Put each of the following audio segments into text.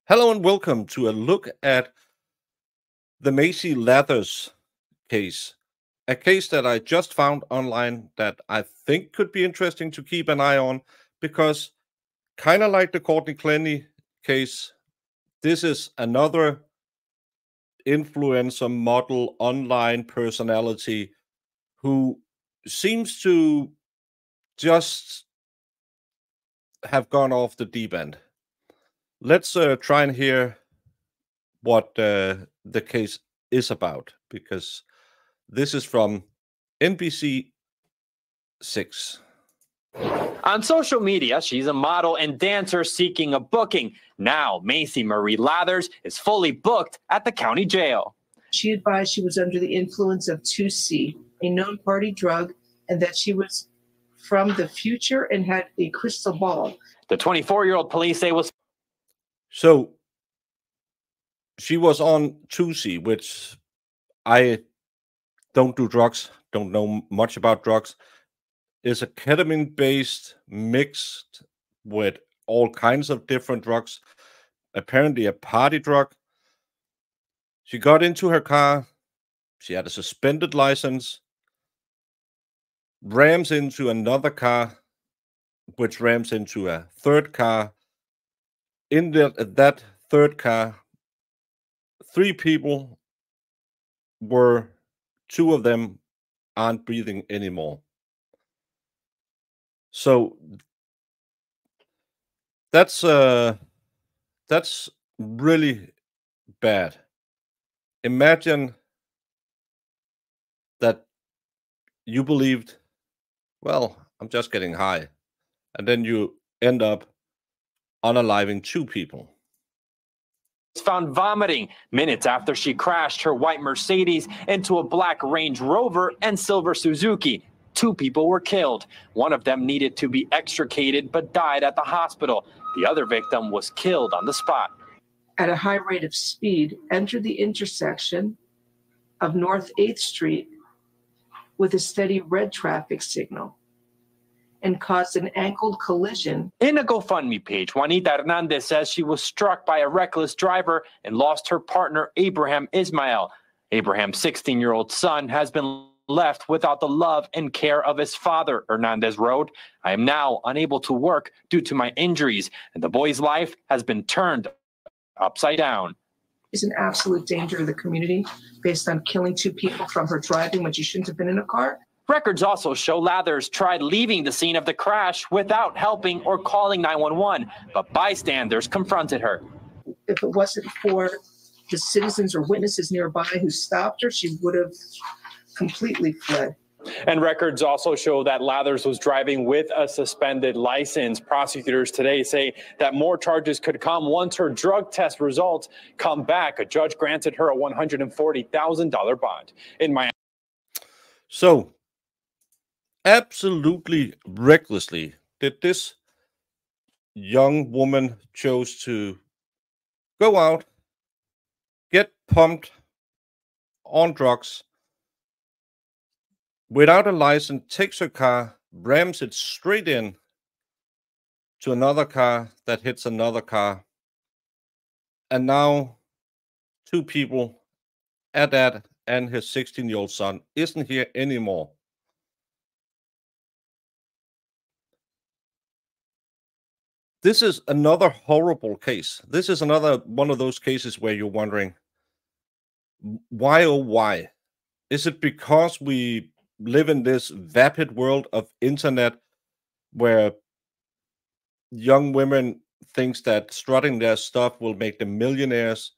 Hello and welcome to a look at the Maecee Lathers case, a case that I just found online that I think could be interesting to keep an eye on because, kind of like the Courtney Clenny case, this is another influencer model online personality who seems to just have gone off the deep end. Let's try and hear what the case is about because this is from NBC 6. On social media, she's a model and dancer seeking a booking. Now, Maecee Marie Lathers is fully booked at the county jail. She advised she was under the influence of 2C, a known party drug, and that she was from the future and had a crystal ball. The 24-year-old police say was... So she was on 2C, which I don't do drugs, don't know much about drugs, is a ketamine-based mixed with all kinds of different drugs, apparently a party drug. She got into her car, she had a suspended license, rams into another car, which rams into a third car. In that third car, 3 people were, 2 of them aren't breathing anymore. So that's really bad. Imagine that you believed, well, I'm just getting high, and then you end up unaliving 2 people. Found vomiting minutes after she crashed her white Mercedes into a black Range Rover and silver Suzuki. 2 people were killed. One of them needed to be extricated but died at the hospital. The other victim was killed on the spot. At a high rate of speed, entered the intersection of North 8th Street with a steady red traffic signal and caused an angled collision. In a GoFundMe page, Juanita Hernandez says she was struck by a reckless driver and lost her partner, Abraham Ismael. Abraham's 16-year-old son has been left without the love and care of his father, Hernandez wrote. I am now unable to work due to my injuries, and the boy's life has been turned upside down. Is an absolute danger to the community based on killing 2 people from her driving when she shouldn't have been in a car. Records also show Lathers tried leaving the scene of the crash without helping or calling 911, but bystanders confronted her. If it wasn't for the citizens or witnesses nearby who stopped her, she would have completely fled. And records also show that Lathers was driving with a suspended license. Prosecutors today say that more charges could come once her drug test results come back. A judge granted her a $140,000 bond. In Miami. So, absolutely recklessly did this young woman chose to go out, get pumped on drugs, without a license, takes her car, rams it straight in to another car that hits another car. And now 2 people, her dad and his 16-year-old son, isn't here anymore. This is another horrible case. This is another one of those cases where you're wondering, why oh why? Is it because we live in this vapid world of internet where young women thinks that strutting their stuff will make them millionaires?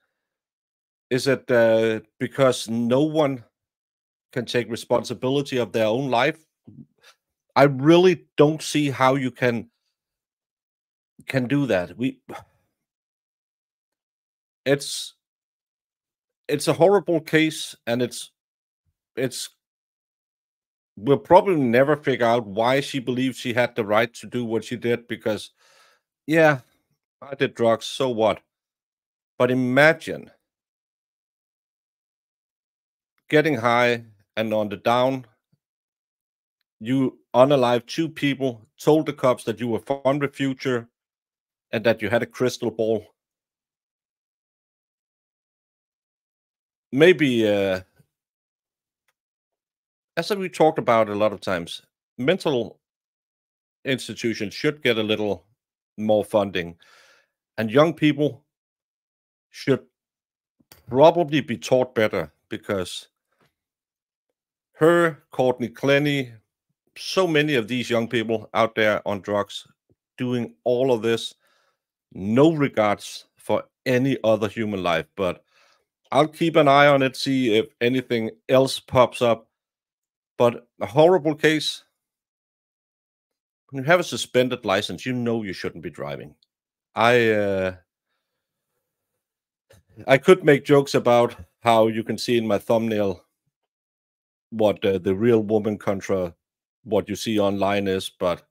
Is it because no one can take responsibility of their own life? I really don't see how you can do that. It's a horrible case, and we'll probably never figure out why she believed she had the right to do what she did, because, yeah, I did drugs, so what? But imagine getting high and on the down, you unalived 2 people, told the cops that you were from the future and that you had a crystal ball. maybe, as we talked about a lot of times, mental institutions should get a little more funding, and young people should probably be taught better because her, Courtney Clenny, so many of these young people out there on drugs doing all of this, no regards for any other human life. But I'll keep an eye on it, see if anything else pops up. But a horrible case. When you have a suspended license, you know you shouldn't be driving. I could make jokes about how you can see in my thumbnail what the real woman contra what you see online is, but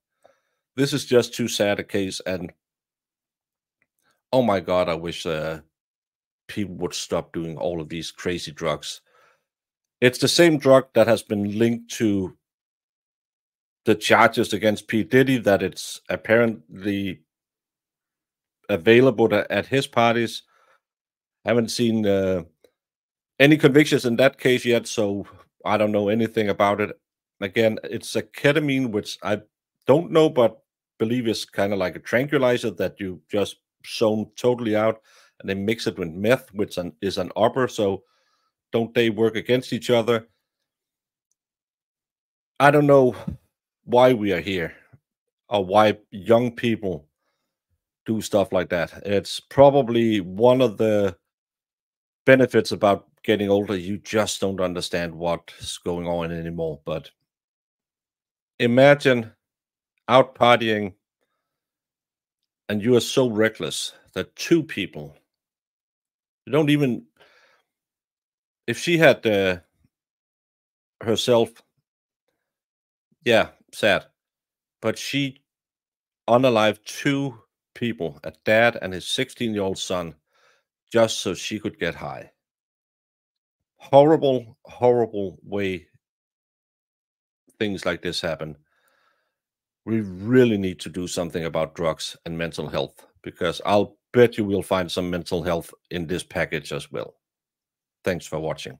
this is just too sad a case. And oh my God, I wish people would stop doing all of these crazy drugs. It's the same drug that has been linked to the charges against P. Diddy, that it's apparently available at his parties. Haven't seen any convictions in that case yet, so I don't know anything about it. Again, it's a ketamine, which I don't know, but believe is kind of like a tranquilizer that you just zone totally out, and they mix it with meth, which is an upper. So don't they work against each other? I don't know why we are here or why young people do stuff like that. It's probably one of the benefits about getting older. You just don't understand what's going on anymore. But imagine out partying and you are so reckless that two people, you don't even, if she had herself, yeah, sad, but she unalived two people, a dad and his 16-year-old son, just so she could get high. Horrible, horrible way things like this happen. We really need to do something about drugs and mental health, because I'll bet you we'll find some mental health in this package as well. Thanks for watching.